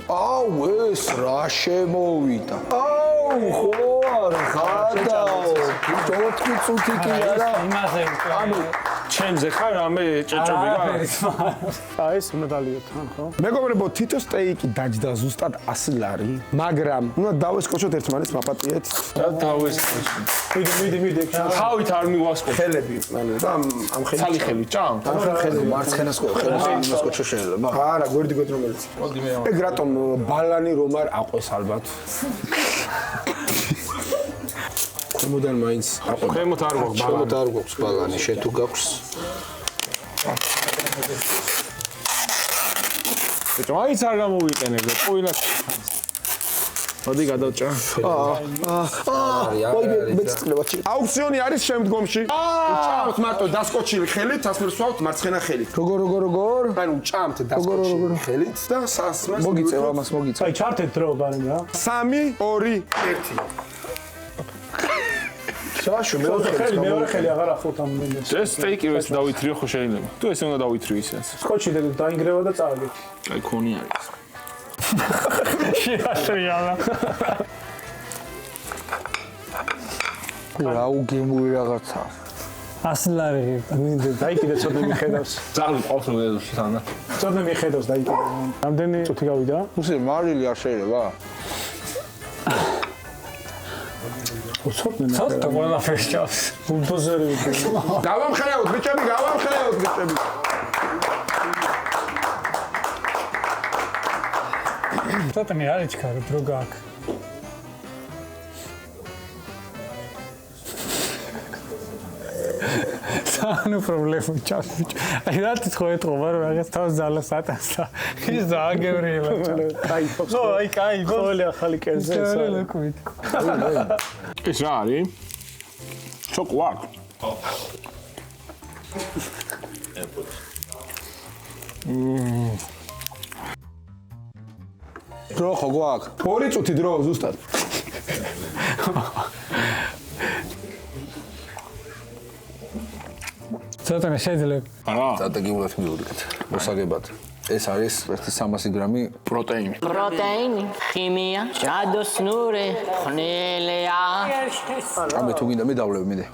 აუ ეს რა შემოვიდა. აუ ხო არ ხარდაო. 4 წუთი კი არა. იმაზე ანუ ჩემზე ხარ რამე ჭეჭები რა? აი ეს უნდა დალიოთ თან ხო? მეგობრებო, თითო სტეიკი დაჯდა ზუსტად 100 ლარი, მაგრამ უნდა დავესკოჩოთ ერთმანეთს მაპატიეთ. და დავესკოჩი. მიდი. თავით არ მივასკო. ხელები, ანუ და ამ ხელით. ცალი ხელი ჭამ. ამ ხელს მარცხენას ხელს შეიძლება. არა, გვერდიგოთ რომელიც. მოდი მე. ეგ რატომ ბალანი რომ არ აყვეს ალბათ. ქვემოდან მაინც აყვება. ქვემოთ არ გვაქვს ბალანი. ჩემოთ არ გვაქვს ბალანი, შენ თუ გაქვს. ბიჭო, აიც არ გამოვიყენებ, ყუილა. მოდი გადავჭა. აუქციონი არის შემდგომში. უჭამთ მარტო დასკოჩილი ხელით, ასმერ სვავთ მარცხენა ხელით. როგორ? ანუ უჭამთ დასკოჩილი ხელით და სასმელს მოგიწევ ამას მოგიწევ. აი ჩართეთ დრო ბანემ რა. 3 2 1 საშო მეორე ხელი აღარ ახოთ ამ მომენტს. ეს სტეიკი ეს დავითრიო ხო შეიძლება. თუ ესე უნდა დავითრიო ისეც. სკოჩი დაინგრევა და წავაგეთ. აი ქონი არის. შეაშრიალა. რა უგემური რაღაცა. 100 ლარი. მინდა დაიკიდე ცოტა მიხედავს. ძალიან ყავს რომ ეზოში თანა. ცოტა მიხედავს დაიკიდე. რამდენი წუთი გავიდა? უსე მარილი არ შეიძლება. ცოტა ყველაფერს ჭავს. ბულდოზერი ვიქნა. გავამხელოთ ბიჭები, გავამხელოთ ბიჭები. ცოტა მე არ იჩქარო დრო გააკ. სანუ პრობლემა ჭავს. აი რატიც ხო ეთყობა რომ რაღაც თავს ძალას ატანს და ის დააგევრიება. კაიფობს. ნო, აი კაიფობს. ხოლე ახალი კერძი ეს არის. ეს რა არის? შოკოლადი. დრო ხო გვაქვს? 2 წუთი დრო ზუსტად. ცოტა შეიძლება. არა. სტრატეგიულად მივიღეთ. მოსაგებად. ეს არის 300 გრამი პროტეინი. პროტეინი, ქიმია, ჯადოსნური, ხნელია. ამე თუ გინდა მე დავლევ მინდა.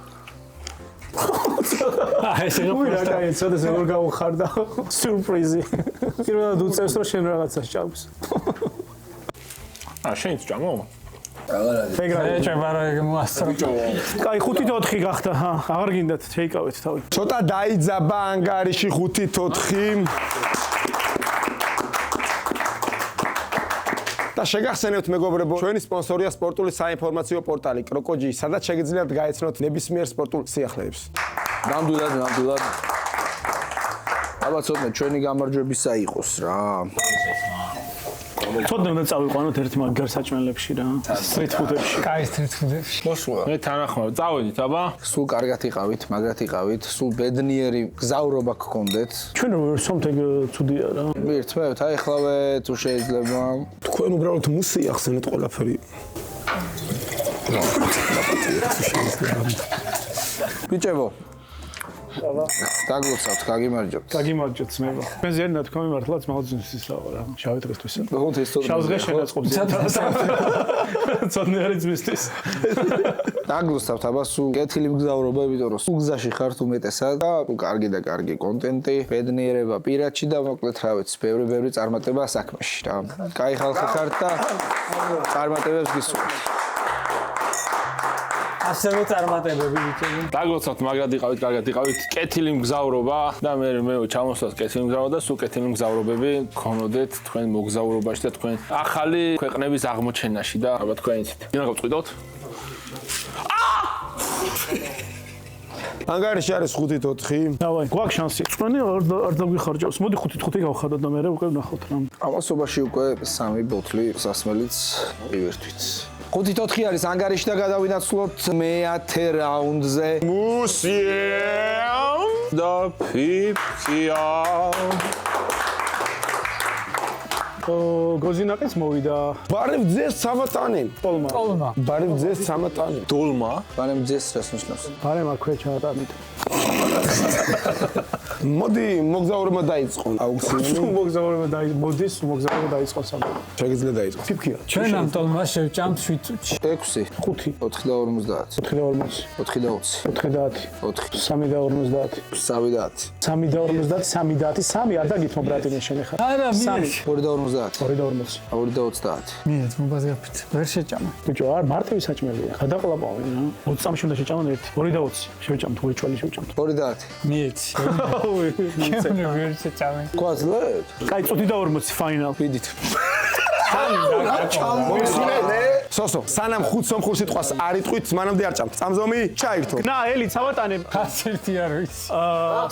აი ეს უი რა კაი ცოტა ზემო გავხარდა. სიურპრიზი. პირველად უწევს რომ შენ რაღაცას ჭამს. შენც ჭამო? ეჭება რა ეგ მოასწრო. კაი 5-4 გახდა. აღარ გინდათ შეიკავეთ თავი. ცოტა დაიძაბა ანგარიში 5-4. და შეგახსენებთ მეგობრებო, ჩვენი სპონსორია სპორტული საინფორმაციო პორტალი კროკოჯი, სადაც შეგიძლიათ გაეცნოთ ნებისმიერ სპორტულ სიახლეებს. ნამდვილად. ალბათ ცოტა ჩვენი გამარჯვებისა იყოს რა. ცოტა უნდა წავიყვანოთ ერთ მაგარ საჭმელებში რა. სტრიტ ფუდებში. კაი სტრიტ ფუდებში. მოსულა. მე თანახმოვარ, წავედით, აბა. სულ კარგად იყავით, მაგრად იყავით, სულ ბედნიერი გზავრობა გქონდეთ. ჩვენ something ცუდია რა. მირთმევთ, აი ახლავე თუ შეიძლება. თქვენ უბრალოდ მუსი ახსენეთ ყველაფერი. ბიჭებო. დაგლოცავთ, გაგიმარჯობთ. გაგიმარჯობთ ძმებო. მე ზერნა თქვა მიმართლაც მაღაზიისისაა რა. შავი დღესთვისა. ოღონდ ეს თორე. შავს დღეს შენაწყობს. ცოტნე არის ძმისთვის. დაგლოცავთ, აბა სულ კეთილი მგზავრობა, იმიტომ რომ სულ გზაში ხართ უმეტესად და კარგი და კარგი კონტენტი, ბედნიერება პირადში და მოკლედ რა ვიცი, ბევრი წარმატება საქმეში რა. კაი ხალხი ხართ და წარმატებებს გისურვებთ. ასევე წარმატებები ვიცი. დაგლოცავთ, მაგრად იყავით, კარგად იყავით, კეთილი მგზავრობა და მე ჩამოსვლას კეთილი მგზავრობა და სულ კეთილი მგზავრობები გქონოდეთ თქვენ მოგზაურობაში და თქვენ ახალი ქვეყნების აღმოჩენაში და აბა თქვენით. ვინ გავწყვიტოთ? ანგარიში არის 5-4. დავაი, გვაქვს შანსი. წვენი არ დაგვიხარჯავს. მოდი 5-5 გავხადოთ და მე უკვე ვნახოთ რა. ამასობაში უკვე 3 ბოთლი სასმელიც მივერთვით. 5-4 არის ანგარიში და გადავინაცვლოთ მე-10 რაუნდზე. მუსია და ფიფია. გოზინაკიც მოვიდა. ბარემ ძეს სამატანი. პოლმა. ბარემ ძეს სამატანი. დოლმა. ბარემ ძეს რას ნიშნავს? ბარემ აქვე ჩაატანით. მოდი მოგზაურობა დაიწყო აუქციონი. მოგზაურობა მოდის, მოგზაურობა დაიწყო საბა. შეგიძლია დაიწყო. ფიფქია. ჩვენ ამ ტოლმას შევჭამთ 7 წუთში. 6, 5, 4 და 50, 4 და 40, 4 და 20, 4 და 10, 4, 3 და 50, 3 და 10, 3 და 50, 3 და 10, 3 არ დაგითმო ბრატინე შენ ახლა. არა, მიეც. 2 და 50, 2 და 40. 2 და 30. მიეც მოგაზაფით. ვერ შეჭამა. ბიჭო, არ მარტივი საჭმელია. გადაყლაპავი რა. 20 წამში უნდა შეჭამან 1. 2 და 20. შევჭამთ, 2 ჭვალი შევჭამთ. 2 და 10. მიეც. ჩვენ ვერ შეჭამე. გვაძლევთ? კაი, 20 და 40 ფაინალ. ვიდით. სოსო, სანამ 5 სომხურ სიტყვას არ იტყვით, მანამდე არ ჭამთ. წამზომი, ჩაირთო. ნა, ელი, ცავატანე. ხასერთი არ ვიცი.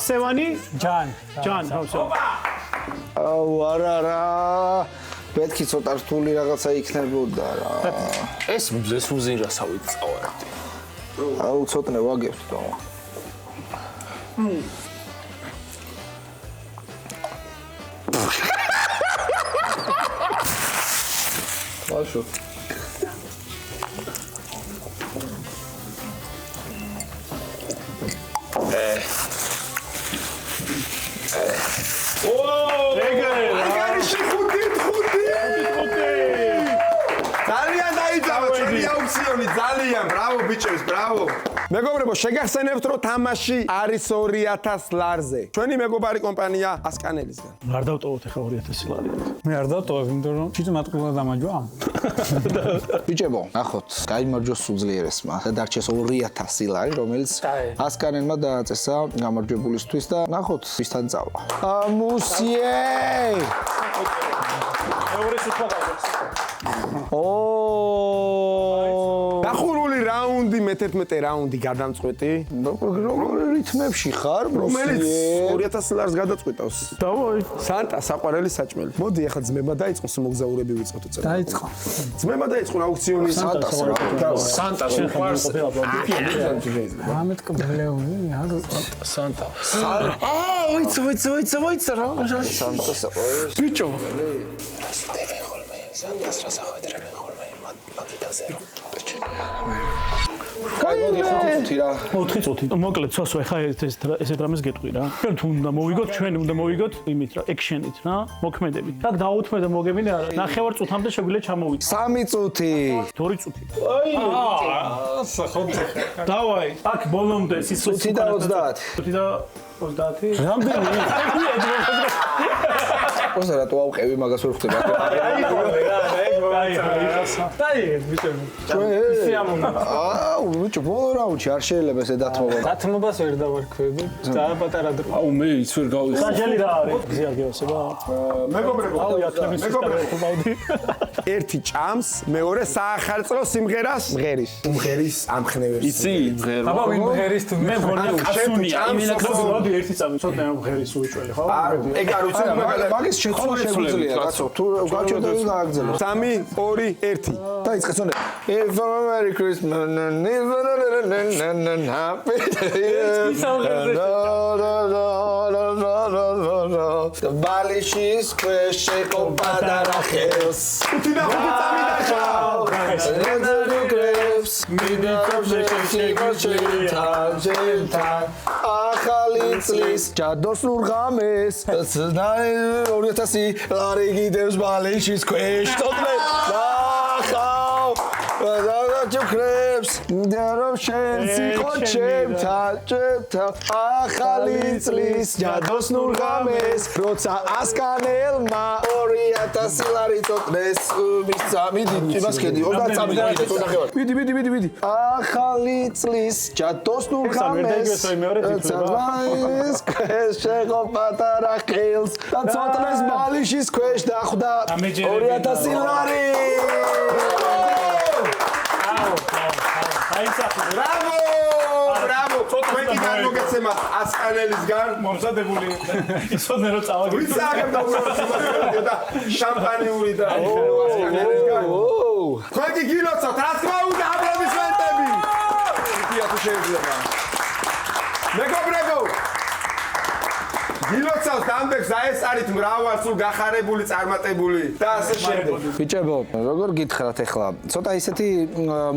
სევანი, ჯან. ჯან, ხავსო. აუ, არა. მეთქი ცოტა რთული რაღაცა იქნებოდა რა. ეს უზინრასავით წავარეთ. აუ, ცოტნე ვაგებთ თო. ვაშო. ანგარიში 5-5. ძალიან დაიწყო ჩვენი აუქციონი, ძალიან. ბრავო ბიჭებს, ბრავო. მეგობრებო, შეგახსენებთ, რომ თამაში არის 2000 ლარზე. ჩვენი მეგობარი კომპანია ასკანელისგან. არ დავტოვოთ ახლა 2000 ლარი. მე არ დავტოვებ, იმიტომ რომ ჩიტ მატყულა დამაჯვა. ბიჭებო, ნახოთ, გაიმარჯოს სუძლიერესმა და დარჩეს 2000 ლარი, რომელიც ასკანელმა დააწესა გამარჯვებულისთვის და ნახოთ, ვისთან წავა. მუსიე! მეორე სიტყვა გავგებს. დახურული რაუნდი, მე-11 რაუნდი გადამწყვეტი. როგორ რითმებში ხარ, რომელიც 2000 ლარს გადაწყვეტავს. დავაი. სანტა საყვარელი საჭმელი. მოდი ახლა ძმება დაიწყოს მოგზაურები ვიწყოთ უწევთ. დაიწყო. ძმება დაიწყო აუქციონი სანტას. სანტა შეყვარს. ამეთ კბლეული, არ სანტა. ვიცი რა. სანტას. ბიჭო. სანტას რა საходრები ხოლმე მაგიტაზე რა. ოთხი წუთი. მოკლედ, სოსო, ეხა ესეთ რამეს გეტყვი რა. ჩვენ თუ უნდა მოვიგოთ, ჩვენ უნდა მოვიგოთ იმით რა, ექშენით რა, მოქმედებით. და დაუთმე და მოგებინე არა. ნახევარ წუთამდე შეგვიძლია ჩამოვიდეთ. 3 წუთი. 2 წუთი. დავაი. აქ ბოლომდე წუთი და 30. წუთი და 30. რამდენი? ოღონდ რატო ავყევი მაგას ვერ ხვდება. დაიგეთ ბიჭები. ბიჭო, ბოლო რაუნდში არ შეიძლება ესე დათმობა. დათმობას ვერ დავარქვები. ძალიან პატარა დრო. აუ მე ის ვერ გავიხსნა. საჯელი რა არის? გზია გეოსება. მეგობრებო, აუ ათლების სისტემები. ერთი ჭამს, მეორე საახალწლო სიმღერას მღერის. მღერის ამხნევებს. იცი მღერო. აბა ვინ მღერის თუ მე მგონია კაცუნია იმენა მოდი ერთი წამი ცოტა მღერის უიჭველი ხო? ეგ არ უცებ მაგის შეცვლა შეგვიძლია კაცო. თუ გაჩვენო გააგზელო. 3 2 1 დაიწყე ცოტა. If Merry Christmas happy the balishis question kompadara khels უთი და ხუთი წამი დაჭა grapes ახალი წლის ჯადოსნურ ღამეს 2000 ლარი გიდევს ბალიშის ქვეშ თოთლე ნახავ და grapes დარობ შენ სიყო ჩემთა ახალი წლის ჯადოსნურ ღამეს როცა ასკანელმა 2000 ლარი თოთლეს მისცა მიდი იმას ხედი 30 წამი თოთა ხევარ მიდი ახალი წლის ჯადოსნურ ღამეს ეს შეღო პატარა ხელს და ცოტნეს ბალიშის ქვეშ დახვდა 2000 ლარი ბრავო თქვენ კი გამოგეცემათ ასკანელისგან მომზადებული იცოდნენ რომ წავაგეთ ვიცაგებ და უბრალოდ და შამპანიური და ასკანელისგან თქვენ კი გილოცავთ რა თქმა უნდა აპლოდისმენტები იდეა თუ შეიძლება მეგობრებო გილოცავთ ამბებს და ეს არის მრავალ სულ გახარებული წარმატებული და ასე შემდეგ ბიჭებო როგორ გითხრათ ახლა ცოტა ისეთი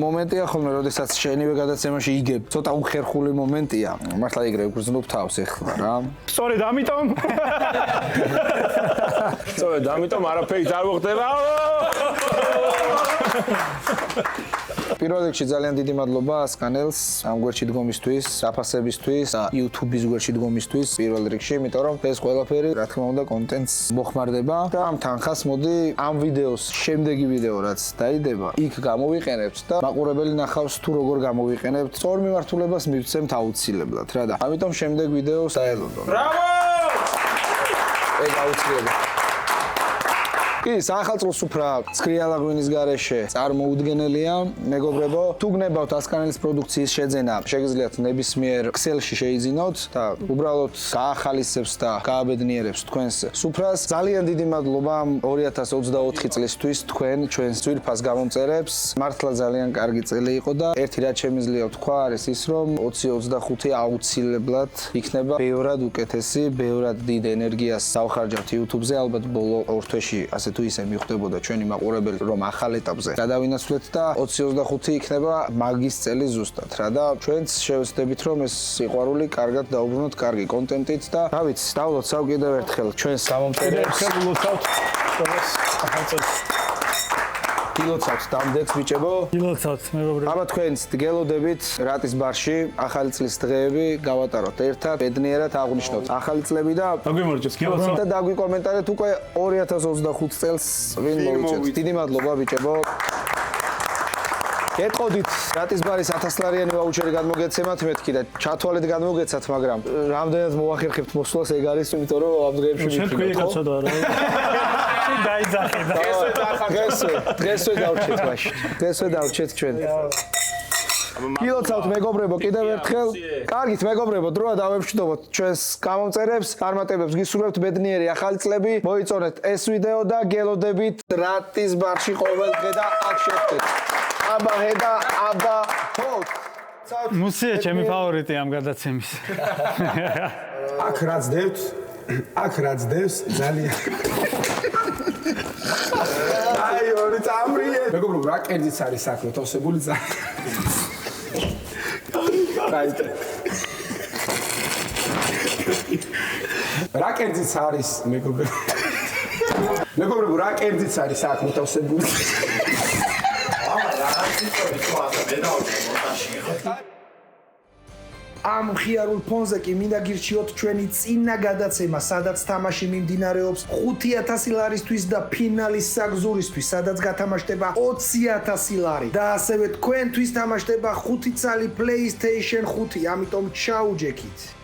მომენტია ხოლმე როდესაც შენივე გადაცემაში იგებ ცოტა უხერხული მომენტია მართლა იგრე გრძნობ თავს ახლა რა სწორედ ამიტომ არაფერი არ მოხდება პირველ რიგში ძალიან დიდი მადლობა ასკანელს ამ გვერდში დგომისთვის, საფასებისთვის და YouTube-ის გვერდში დგომისთვის პირველ რიგში, იმიტომ რომ ეს ყველაფერი რა თქმა უნდა კონტენტს მოხმარდება და ამ თანხას მოდი ამ ვიდეოს შემდეგი ვიდეო რაც დაიდება, იქ გამოვიყენებთ და მაყურებელი ნახავს თუ როგორ გამოვიყენებთ. სწორ მიმართულებას მივცემთ აუცილებლად რა და ამიტომ შემდეგ ვიდეოს დაელოდო. ბრავო! ეგ აუცილებლად. კი, საახალწლო სუფრა ცქრიალა ღვინის გარეშე წარმოუდგენელია. მეგობრებო, თუ გნებავთ ასკანელის პროდუქციის შეძენა, შეგიძლიათ ნებისმიერ ქსელში შეიძინოთ და უბრალოდ გაახალისებს და გააბედნიერებს თქვენს სუფრას. ძალიან დიდი მადლობა 2024 წლისთვის თქვენ ჩვენს ძვირფას გამომწერებს. მართლა ძალიან კარგი წელი იყო და ერთი რაც შემიძლია ვთქვა არის ის, რომ 2025 აუცილებლად იქნება ბევრად უკეთესი, ბევრად დიდ ენერგიას დავხარჯავთ YouTube-ზე, ალბათ ბოლო 2 თვეში ასე თუ ისე მიხვდებოდა ჩვენი მაყურებელი რომ ახალ ეტაპზე გადავინაცვლეთ და 2025 იქნება მაგის წელი ზუსტად რა და ჩვენც შევეცდებით რომ ეს სიყვარული კარგად დაუბრუნოთ კარგი კონტენტით და რა ვიცი დავლოცავ კიდევ ერთხელ ჩვენს გამომწერებს გილოცავთ დამდეგს ბიჭებო გილოცავთ მეგობრებო აბა თქვენც გელოდებით რატის ბარში ახალი წლის დღეები გავატაროთ ერთად ბედნიერად აღვნიშნოთ ახალი წლები და დაგვიმორჩეს გილოცავთ და დაგვიკომენტარეთ უკვე 2025 წელს ვინ მოვიწევთ დიდი მადლობა ბიჭებო გეტყოდით რატის ბარის 1000 ლარიანი ვაუჩერი გადმოგეცემათ მეთქი და ჩათვალეთ გადმოგეცათ მაგრამ რამდენად მოახერხებთ მოსვლას ეგ არის იმიტომ რომ ამ დღეებში მიფიქროთ დაიძახე და დღესვე დავრჩეთ მაშინ დღესვე დავრჩეთ ჩვენ გილოცავთ მეგობრებო კიდევ ერთხელ კარგით მეგობრებო დროა დავემშვიდობოთ ჩვენს გამომწერებს წარმატებებს გისურვებთ ბედნიერი ახალი წლები მოიწონეთ ეს ვიდეო და გელოდებით რატის ბარში ყოველ დღე და აქ შევხვდეთ აბა ჰედა აბა ჰო მუსია ჩემი ფავორიტი ამ გადაცემის აქ რაც დევს ძალიან აი ორი წამრიე მეგობრებო რა კერძიც არის საქმე თოსებული რა კერძიც არის მეგობრებო რა კერძიც არის საქმე თოსებული ამ მხიარულ ფონზე კი მინდა გირჩიოთ ჩვენი წინა გადაცემა, სადაც თამაში მიმდინარეობს 5000 ლარისთვის და ფინალის საგზურისთვის, სადაც გათამაშდება 20000 ლარი და ასევე თქვენთვის თამაშდება 5 წალი PlayStation 5, ამიტომ ჩაუჯექით.